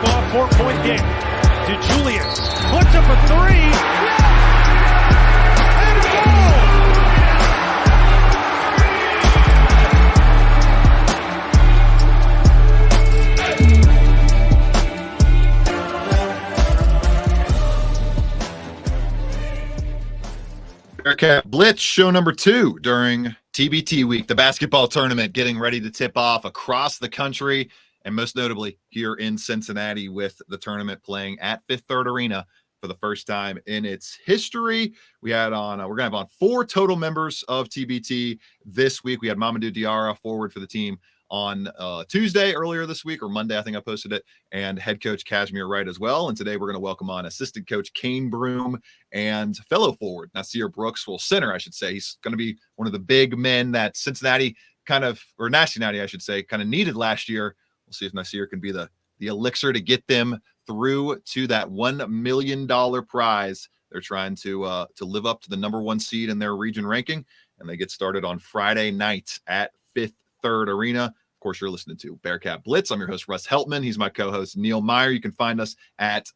tip-off, 4-point game. To Julius. Puts up a three. And a goal! Bearcat Blitz show number 2 during TBT week, the basketball tournament getting ready to tip off across the country, and most notably here in Cincinnati with the tournament playing at Fifth Third Arena for the first time in its history. We had on, we're going to have on 4 total members of TBT this week. We had Mamadou Diarra, forward for the team, on Tuesday earlier this week, or Monday, I think I posted it, and head coach Kashmir Wright as well. And today we're going to welcome on assistant coach Cane Broome and fellow forward Nysier Brooks, well, center, I should say. He's going to be one of the big men that Cincinnati or Nasty Nati, I should say, kind of needed last year. We'll see if Nysier can be the elixir to get them through to that $1 million prize. They're trying to live up to the number 1 seed in their region ranking, and they get started on Friday night at Fifth Third Arena. Of course, you're listening to Bearcat Blitz. I'm your host, Russ Heltman. He's my co-host, Neil Meyer. You can find us at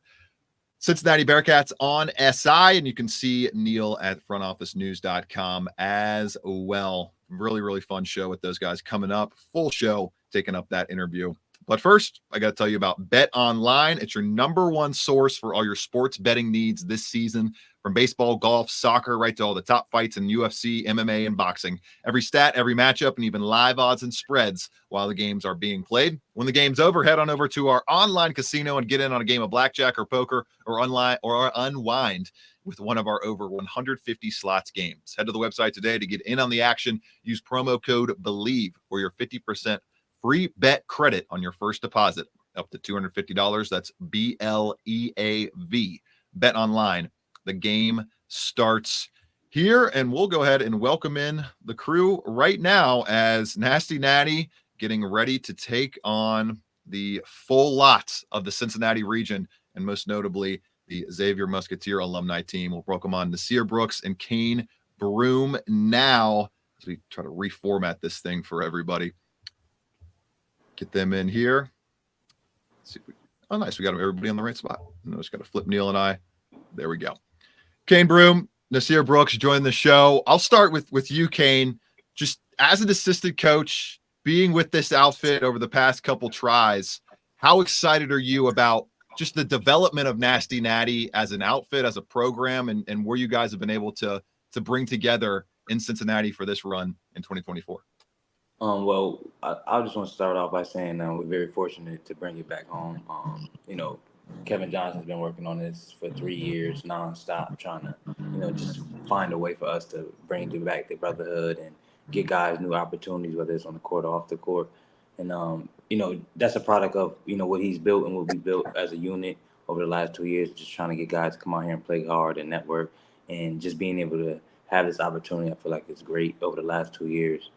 Cincinnati Bearcats on SI, and you can see Neil at frontofficenews.com as well. Really, really fun show with those guys coming up. Full show taking up that interview. But first, I got to tell you about Bet Online. It's your number 1 source for all your sports betting needs this season, from baseball, golf, soccer, right to all the top fights in UFC, MMA, and boxing. Every stat, every matchup, and even live odds and spreads while the games are being played. When the game's over, head on over to our online casino and get in on a game of blackjack or poker, or unwind with one of our over 150 slots games. Head to the website today to get in on the action. Use promo code BELIEVE for your 50% free bet credit on your first deposit up to $250. That's BLEAV. Bet Online. The game starts here, and we'll go ahead and welcome in the crew right now as Nasty Nati getting ready to take on the full lot of the Cincinnati region, and most notably the Xavier Musketeer alumni team. We'll welcome on Nysier Brooks and Cane Broome now as we try to reformat this thing for everybody. Get them in here. Oh, nice. We got everybody on the right spot. I just got to flip Neil and I. There we go. Cane Broome, Nysier Brooks join the show. I'll start with you, Cane. Just as an assistant coach, being with this outfit over the past couple tries, how excited are you about just the development of Nasty Nati as an outfit, as a program, and where you guys have been able to bring together in Cincinnati for this run in 2024? Well, I just want to start off by saying we're very fortunate to bring it back home. Kevin Johnson's been working on this for 3 years nonstop, trying to, just find a way for us to bring back the brotherhood and get guys new opportunities, whether it's on the court or off the court. And, that's a product of, what he's built and what we built as a unit over the last 2 years, just trying to get guys to come out here and play hard and network, and just being able to have this opportunity. I feel like it's great over the last 2 years.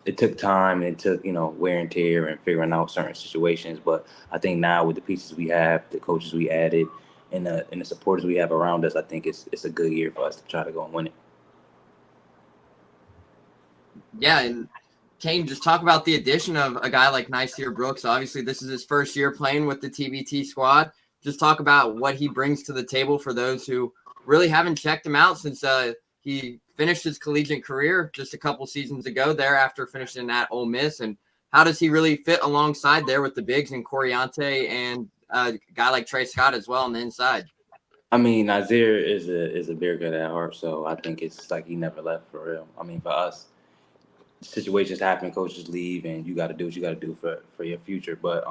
It took time and it took, wear and tear and figuring out certain situations. But I think now with the pieces we have, the coaches we added, and the supporters we have around us, I think it's a good year for us to try to go and win it. Yeah, and Cane, just talk about the addition of a guy like Nysier Brooks. Obviously, this is his first year playing with the TBT squad. Just talk about what he brings to the table for those who really haven't checked him out since he finished his collegiate career just a couple seasons ago there after finishing at Ole Miss. And how does he really fit alongside there with the bigs and Coriante and a guy like Trey Scott as well on the inside? I mean, Nysier is a Bearcat at heart, so I think it's like he never left for real. I mean, for us, situations happen, coaches leave, and you got to do what you got to do for your future. But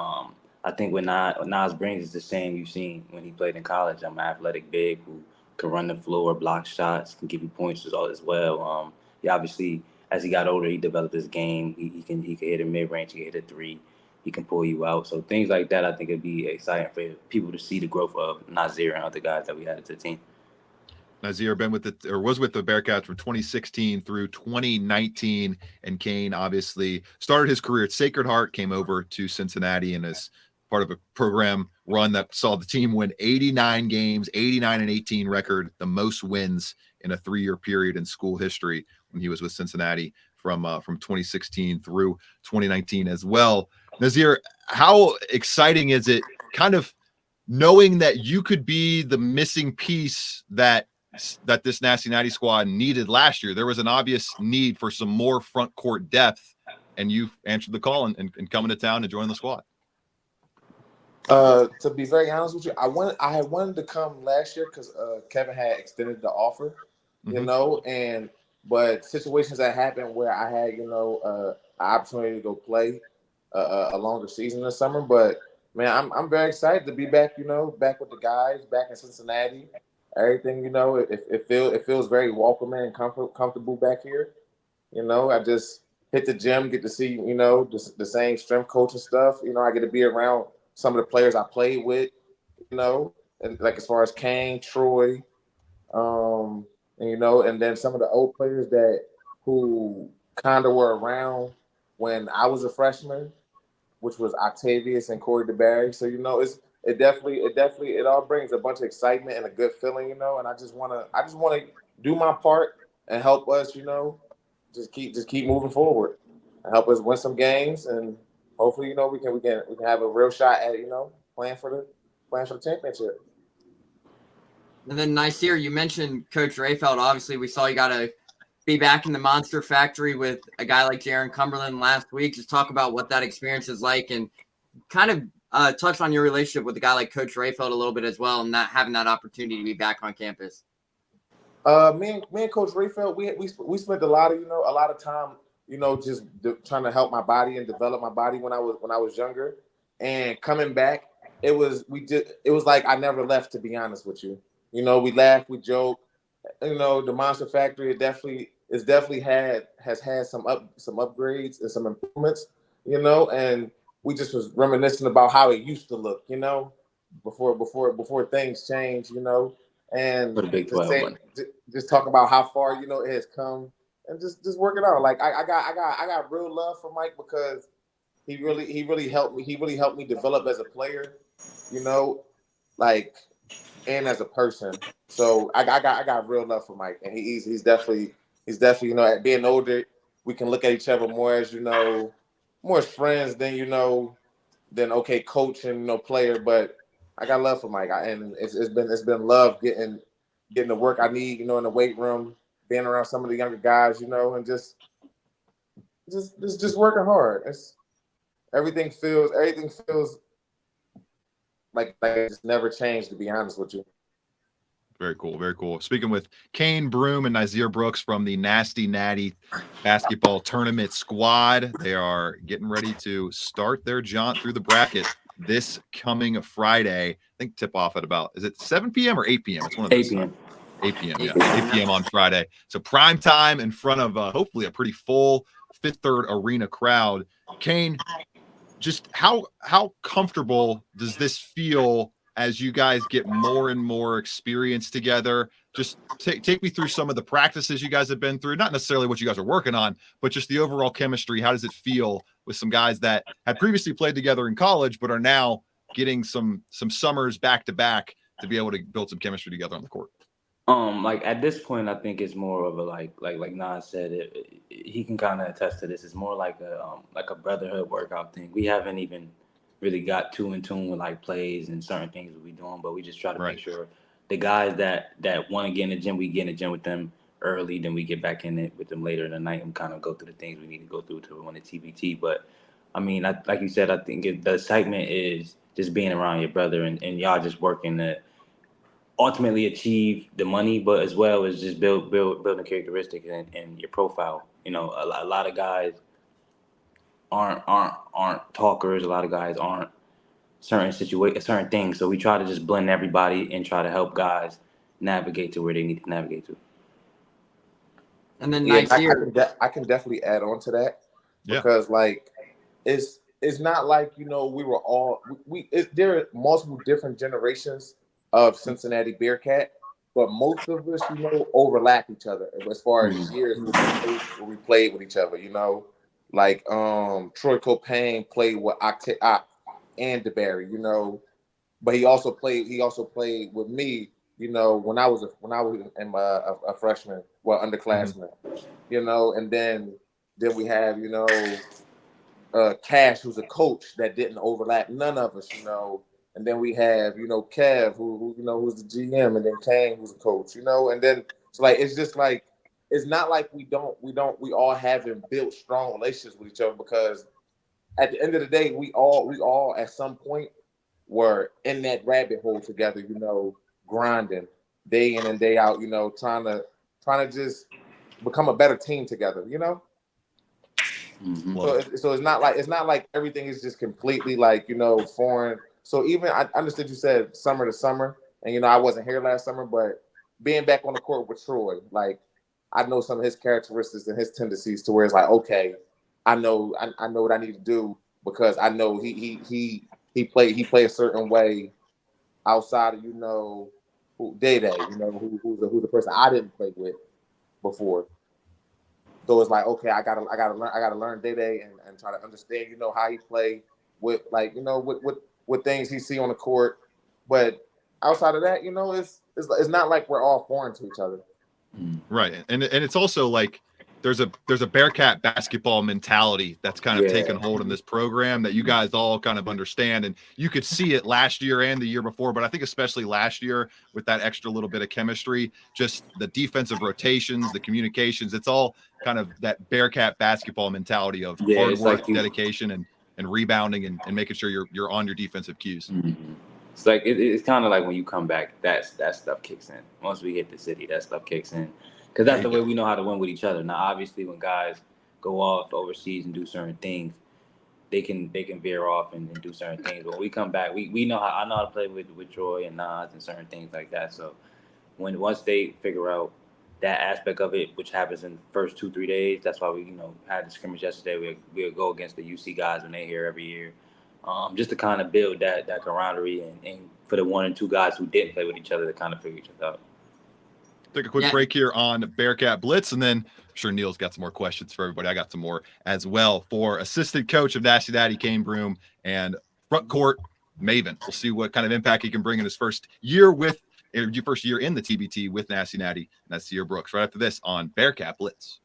I think what Nas brings is the same you've seen when he played in college. I'm an athletic big who can run the floor, block shots, can give you points as well. He obviously, as he got older, he developed his game. He can hit a mid-range, he can hit a three, he can pull you out. So things like that, I think it'd be exciting for people to see the growth of Nysier and other guys that we added to the team. Nysier was with the Bearcats from 2016 through 2019, and Cane obviously started his career at Sacred Heart, came over to Cincinnati, and is part of a program run that saw the team win 89 games, 89-18 record, the most wins in a 3-year period in school history when he was with Cincinnati from 2016 through 2019 as well. Nysier, how exciting is it kind of knowing that you could be the missing piece that this Nasty Nati squad needed last year. There was an obvious need for some more front court depth, and you answered the call and coming to town and joining the squad. To be very honest with you, I had wanted to come last year because Kevin had extended the offer, you know, but situations that happened where I had, you know, an opportunity to go play a longer season this summer. But man, I'm very excited to be back, you know, back with the guys, back in Cincinnati. Everything, you know, it feels very welcoming and comfortable back here. You know, I just hit the gym, get to see, you know, the same strength coach and stuff. You know, I get to be around some of the players I played with, you know, and like as far as Cane, Troy, and you know, and then some of the old players who kind of were around when I was a freshman, which was Octavius and Corey DeBerry. So you know, it all brings a bunch of excitement and a good feeling, you know. And I just wanna do my part and help us, you know, just keep moving forward and help us win some games, and hopefully, you know, we can have a real shot at, you know, playing for the championship. And then Nysier, you mentioned Coach Rayfeld. Obviously, we saw you got to be back in the Monster Factory with a guy like Jaron Cumberland last week. Just talk about what that experience is like, and kind of touch on your relationship with a guy like Coach Rayfeld a little bit as well, and not having that opportunity to be back on campus. Me and Coach Rayfeld, we spent a lot of time, you know, just trying to help my body and develop my body when I was younger, and coming back, it was like I never left, to be honest with you. You know, we laughed, we joked. You know, the Monster Factory has had some upgrades and some improvements. You know, and we just was reminiscing about how it used to look. You know, before things change. You know, and For the Big 12 just talk about how far, you know, it has come, and just work it out. Like I got real love for Mike because he really helped me. He really helped me develop as a player. You know, like, and as a person. So I got real love for Mike, and he's definitely, you know, at being older, we can look at each other more as, you know, more as friends than, you know, than okay, coach and, you know, player. But I got love for Mike, and it's been love getting the work I need, you know, in the weight room, being around some of the younger guys, you know, and just working hard. Everything feels like it's never changed, to be honest with you. Very cool. Very cool. Speaking with Cane Broome and Nysier Brooks from the Nasty Nati basketball tournament squad. They are getting ready to start their jaunt through the bracket this coming Friday. I think tip off at about, is it 7 p.m. or 8 p.m.? It's one of those. 8 p.m. 8 p.m. Yeah, 8 p.m. on Friday. So prime time in front of hopefully a pretty full Fifth Third Arena crowd. Cane, just how comfortable does this feel as you guys get more and more experience together? Just take me through some of the practices you guys have been through, not necessarily what you guys are working on, but just the overall chemistry. How does it feel with some guys that had previously played together in college, but are now getting some summers back to back to be able to build some chemistry together on the court? Like at this point, I think it's more of a like Nas said, he can kind of attest to this. It's more like a brotherhood workout thing. We haven't even really got too in tune with like plays and certain things we'll be doing, but we just try to make sure the guys that want to get in the gym, we get in the gym with them early, then we get back in it with them later in the night and kind of go through the things we need to go through to win the TBT. But I mean, like you said, I think the excitement is just being around your brother and y'all just working to ultimately achieve the money, but as well as just building characteristics and your profile. You know, a lot of guys aren't talkers. A lot of guys aren't certain things. So we try to just blend everybody and try to help guys navigate to where they need to navigate to. And then Yeah, next year, I can definitely add on to that because like it's not like, you know, we were all there are multiple different generations of Cincinnati Bearcat, but most of us, you know, overlap each other as far as years when we played with each other. You know, like Troy Copain played with and DeBerry, you know, but he also played with me, you know, when I was a freshman, well, underclassman, you know, and then we have, you know, Cash, who's a coach that didn't overlap none of us, you know, and then we have, you know, Kev, who you know, who's the GM, and then Cane, who's the coach, you know, and then so like it's just like it's not like we all haven't built strong relationships with each other, because at the end of the day, we all at some point were in that rabbit hole together, you know, grinding day in and day out, you know, trying to just become a better team together, you know. Mm-hmm. So it's not like everything is just completely like, you know, foreign. So even I understood you said summer to summer, and you know I wasn't here last summer, but being back on the court with Troy, like I know some of his characteristics and his tendencies to where it's like, okay, I know what I need to do, because I know he play a certain way outside of, you know, Day Day, you know, who's a person I didn't play with before. So it's like, okay, I gotta learn Day Day and try to understand, you know, how he play with, like, you know, with things he see on the court. But outside of that, you know, it's not like we're all foreign to each other. Right. And it's also like there's a Bearcat basketball mentality that's kind of taken hold in this program that you guys all kind of understand. And you could see it last year and the year before, but I think especially last year with that extra little bit of chemistry, just the defensive rotations, the communications, it's all kind of that Bearcat basketball mentality of hard work, like dedication, and rebounding and making sure you're on your defensive cues. Mm-hmm. It's like it's kind of like when you come back, that stuff kicks in. Once we hit the city, that stuff kicks in, because that's the way we know how to win with each other. Now, obviously, when guys go off overseas and do certain things, they can veer off and do certain things. But when we come back, we know how I know how to play with Troy and Nas and certain things like that. So once they figure out that aspect of it, which happens in the first 2-3 days, that's why we had the scrimmage yesterday. We'll go against the UC guys when they're here every year. Just to kind of build that camaraderie and for the 1 and 2 guys who didn't play with each other to kind of figure each other out. Take a quick break here on Bearcat Blitz, and then I'm sure Neil's got some more questions for everybody. I got some more as well for assistant coach of Nasty Nati, Cane Broome, and front court Maven. We'll see what kind of impact he can bring in his first year in the TBT with Nasty Nati. Nysier Brooks right after this on Bearcat Blitz.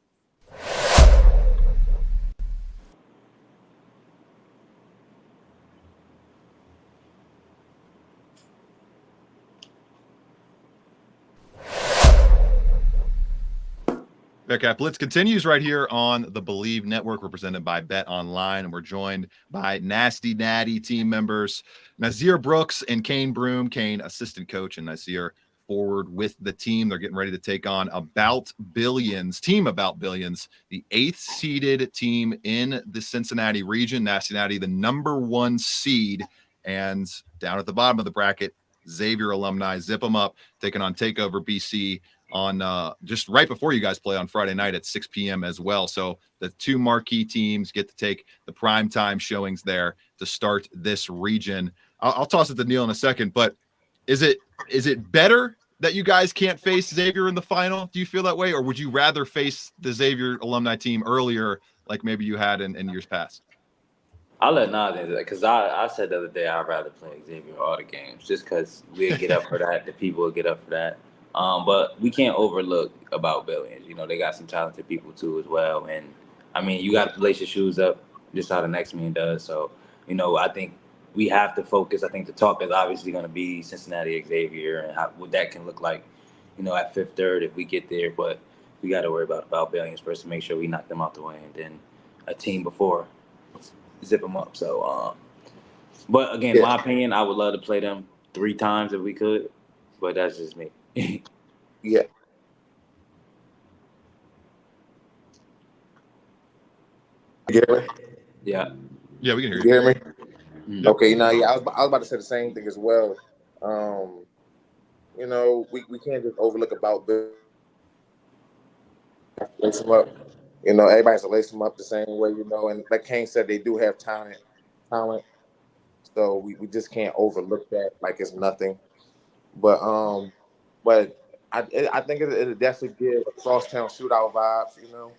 Bearcat Blitz continues right here on the Believe Network, represented by Bet Online, and we're joined by Nasty Nati team members Nysier Brooks and Cane Broome. Cane, assistant coach, and Nysier forward with the team. They're getting ready to take on About Billions, the 8th seeded team in the Cincinnati region. Nasty Nati, the number 1 seed, and down at the bottom of the bracket, Xavier alumni, zip them up, taking on Takeover BC on just right before you guys play on Friday night at 6 p.m. as well. So the 2 marquee teams get to take the primetime showings there to start this region. I'll toss it to Neil in a second, but is it better that you guys can't face Xavier in the final? Do you feel that way? Or would you rather face the Xavier alumni team earlier, like maybe you had in years past? I'll let Nas answer that, because I said the other day I'd rather play Xavier all the games, just because we'll get up for that. The people will get up for that. But we can't overlook About Billions. You know, they got some talented people too as well. And I mean, you got to lace your shoes up just how the next man does. So, you know, I think we have to focus. I think the talk is obviously going to be Cincinnati Xavier and what that can look like, you know, at Fifth Third if we get there. But we got to worry about Billions first to make sure we knock them out the way, and then a team before zip them up. So, but again, my opinion, I would love to play them 3 times if we could, but that's just me. Yeah. You hear me? Yeah, we can hear you. You hear me? Mm-hmm. Okay, now I was about to say the same thing as well. You know, we can't just overlook About Billions. Lace them up. You know, everybody has to lace them up the same way, you know, and like Kane said, they do have talent. So we just can't overlook that like it's nothing. But I think it'll definitely give a crosstown shootout vibes, you know.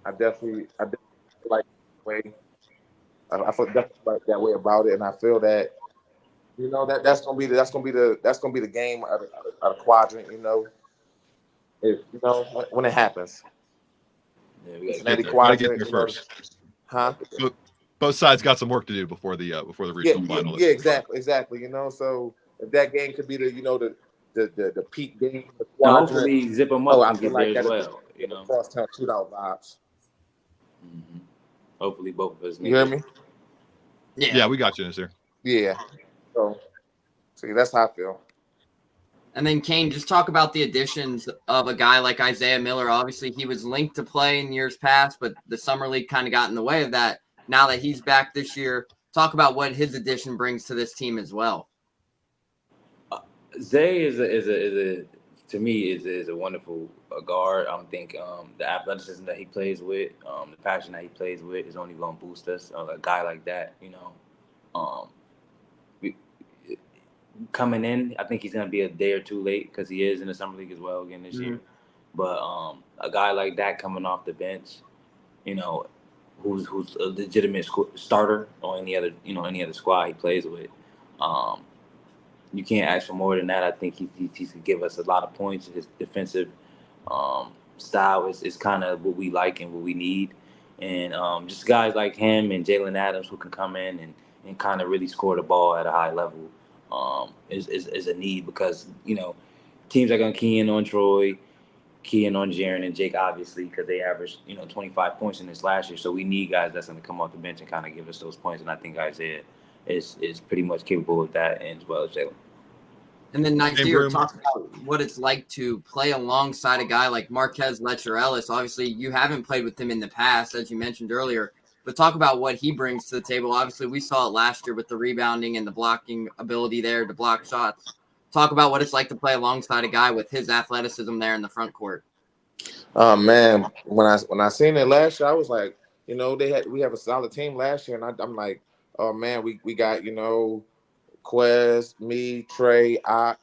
I definitely feel like that way. I feel definitely like that way about it, and I feel that, you know, that's gonna be the game of the quadrant, you know. If you know when it happens. Yeah, we Gotta get there first. Huh? both sides got some work to do before the regional final. Yeah, exactly. You know, so if that game could be the peak game, the And quadrant. hopefully Zip 'em Oh, Up I can feel get like there as that'll well. be the crosstown shootout vibes. Mm-hmm. Hopefully both of us. You hear me? Yeah, we got you, Nasir. Yeah. So, see, that's how I feel. And then, Cane, just talk about the additions of a guy like Isaiah Miller. Obviously, he was linked to play in years past, but the Summer League kind of got in the way of that. Now that he's back this year, talk about what his addition brings to this team as well. Zay is a to me is a wonderful guard. I think the athleticism that he plays with, the passion that he plays with, is only going to boost us. A guy like that, coming in, I think he's going to be a day or two late because he is in the summer league as well again this year. But a guy like that coming off the bench, who's a legitimate starter on any other squad he plays with. You can't ask for more than that. I think he could give us a lot of points. His defensive style is kind of what we like and what we need. And just guys like him and Jalen Adams who can come in and kind of really score the ball at a high level is a need because, teams are going to key in on Troy, key in on Jaren and Jake, obviously, because they averaged, 25 points in this last year. So we need guys that's going to come off the bench and kind of give us those points. And I think Isaiah is pretty much capable of that, and as well as Jalen. And then Nysier, talk about what it's like to play alongside a guy like Marquez Letcher-Ellis. Obviously, you haven't played with him in the past, as you mentioned earlier, but talk about what he brings to the table. Obviously, we saw it last year with the rebounding and the blocking ability there to block shots. Talk about what it's like to play alongside a guy with his athleticism there in the front court. Man, when I seen it last year, I was like, we have a solid team last year, and I'm like, oh man, we got Quez, me, Trey, so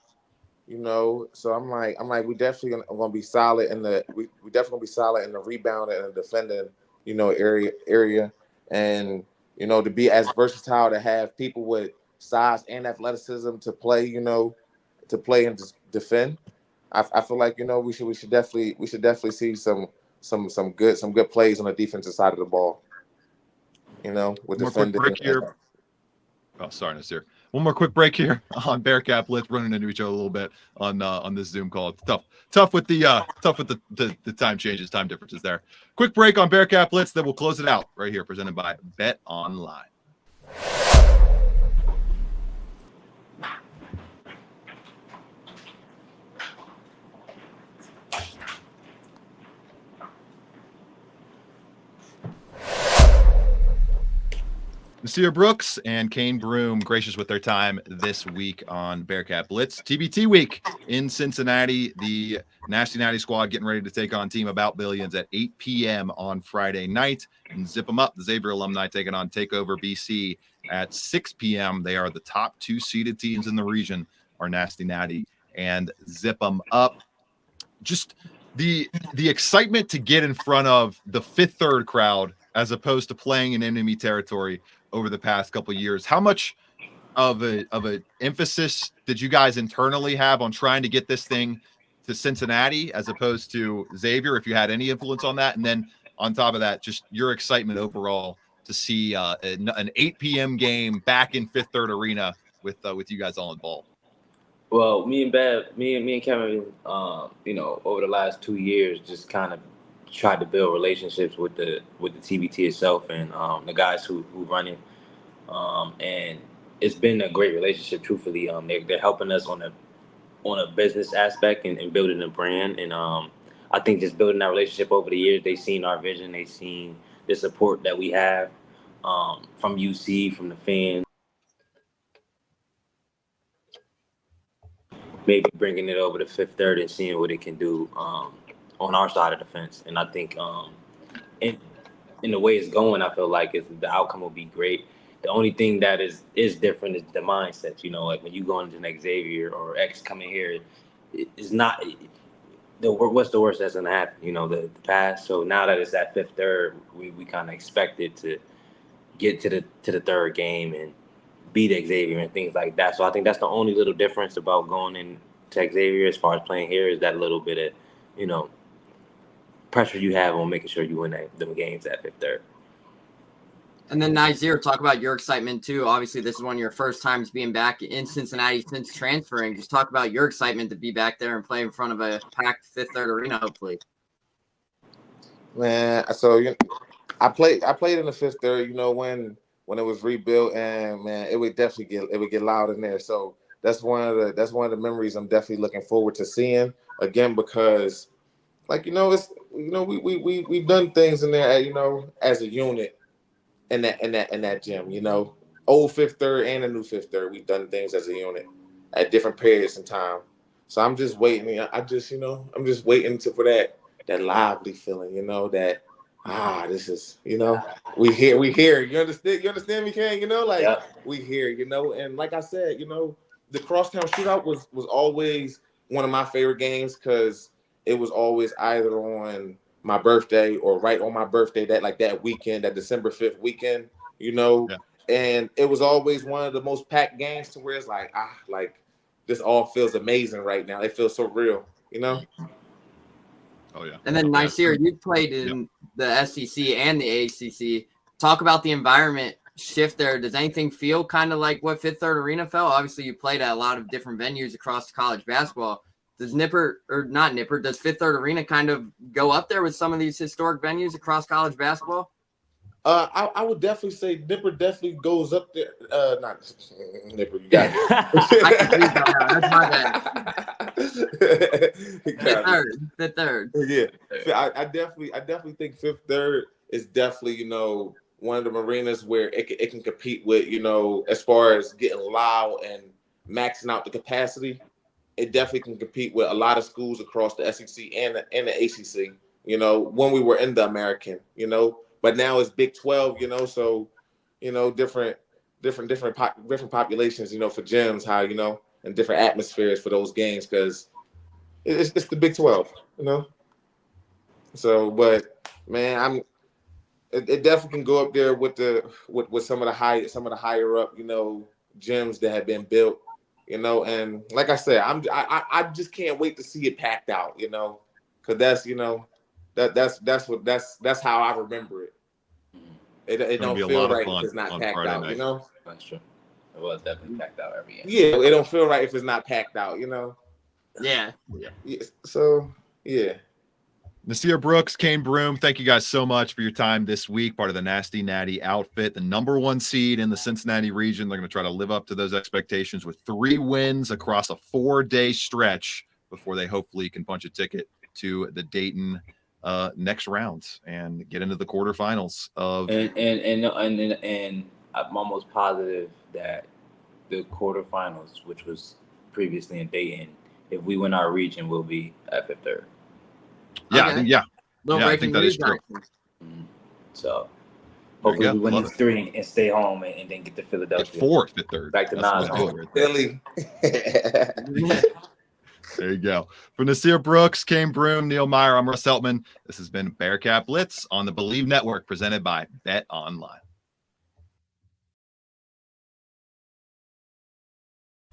I'm like, we definitely gonna be solid we definitely gonna be solid in the rebound and the defending, area, and to be as versatile, to have people with size and athleticism to play, and defend. I feel like we should definitely see some good plays on the defensive side of the ball. With defending. Quick break here. Oh, sorry, Nasir. One more quick break here on Bearcat Blitz, running into each other a little bit on this Zoom call. It's tough with the time changes, time differences there. Quick break on Bearcat Blitz, then we'll close it out right here, presented by Bet Online. Nysier Brooks and Cane Broome gracious with their time this week on Bearcat Blitz. TBT week in Cincinnati. The Nasty Nati squad getting ready to take on Team About Billions at 8 p.m. on Friday night. And Zip 'em Up, the Xavier alumni, taking on Takeover BC at 6 p.m. They are the top two seeded teams in the region, are Nasty Nati and Zip 'em Up. Just the excitement to get in front of the Fifth Third crowd as opposed to playing in enemy territory over the past couple of years. How much of a emphasis did you guys internally have on trying to get this thing to Cincinnati as opposed to Xavier, if you had any influence on that? And then on top of that, just your excitement overall to see an 8 p.m. game back in Fifth Third Arena with you guys all involved. Well, me and Kevin, over the last 2 years, just kind of tried to build relationships with the TBT itself and the guys who run it, and it's been a great relationship. Truthfully, they're helping us on a business aspect and building a brand, and I think just building that relationship over the years, they've seen our vision, they've seen the support that we have from UC, from the fans. Maybe bringing it over to Fifth Third and seeing what it can do on our side of the fence. And I think in the way it's going, I feel like the outcome will be great. The only thing that is different is the mindset. Like when you go into an Xavier or X coming here, it's not what's the worst that's going to happen, the pass. So now that it's at Fifth Third, we kind of expected to get to the third game and beat Xavier and things like that. So I think that's the only little difference about going into Xavier as far as playing here is that little bit of, pressure you have on making sure you win them games at Fifth Third. And then Nysier, talk about your excitement too. Obviously, this is one of your first times being back in Cincinnati since transferring. Just talk about your excitement to be back there and play in front of a packed Fifth Third arena, hopefully. Man, so I played in the Fifth Third. You know, when it was rebuilt, and man, it would get loud in there. So that's one of the memories I'm definitely looking forward to seeing again, because like we've done things in there, as a unit in that gym. Old Fifth Third and the new Fifth Third, we've done things as a unit at different periods in time. So I'm just waiting. I'm just waiting for that lively feeling. That this is we here. You understand me, Cane? We here. And like I said, the Crosstown Shootout was always one of my favorite games because it was always either on my birthday or right on my birthday, that weekend, that December 5th weekend, Yeah. And it was always one of the most packed games to where it's like this all feels amazing right now. It feels so real, Oh yeah. And then Nysier, you played in the SEC and the ACC. Talk about the environment shift there. Does anything feel kind of like what Fifth Third Arena felt? Obviously, you played at a lot of different venues across college basketball. Does does Fifth Third Arena kind of go up there with some of these historic venues across college basketball? I would definitely say Nipper definitely goes up there. Not Nipper, you got I confused on that. That's my bad. Fifth Third. Yeah, I definitely think Fifth Third is definitely one of the arenas where it can compete with as far as getting loud and maxing out the capacity. It definitely can compete with a lot of schools across the SEC and the ACC. When we were in the American, but now it's Big 12. So different populations. For gyms, how and different atmospheres for those games because it's the Big 12. So, but man, it definitely can go up there with some of the higher up gyms that have been built. And like I said, I just can't wait to see it packed out, because that's that's how I remember it. It don't feel right if it's not packed out, That's true. It was definitely packed out every year. Yeah, it don't feel right if it's not packed out, Yeah. So yeah. Nysier Brooks, Cane Broome, thank you guys so much for your time this week. Part of the Nasty Nati outfit, the #1 seed in the Cincinnati region. They're going to try to live up to those expectations with 3 wins across a 4-day stretch before they hopefully can punch a ticket to the Dayton next round and get into the quarterfinals of. And I'm almost positive that the quarterfinals, which was previously in Dayton, if we win our region, we'll be at Fifth Third. Yeah, Okay. I think that is true. So hopefully we win these 3 and stay home and then get to Philadelphia. Get 4th, Fifth Third. Back to Nas home. Right Philly. There you go. For Nysier Brooks, Cane Broome, Neil Meyer, I'm Russ Heltman. This has been Bearcat Blitz on the Believe Network, presented by Bet Online.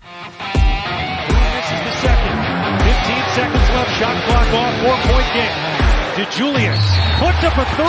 Misses the second. 15 seconds left. Shot clock off. 4-point game. DeJulius puts up a 3.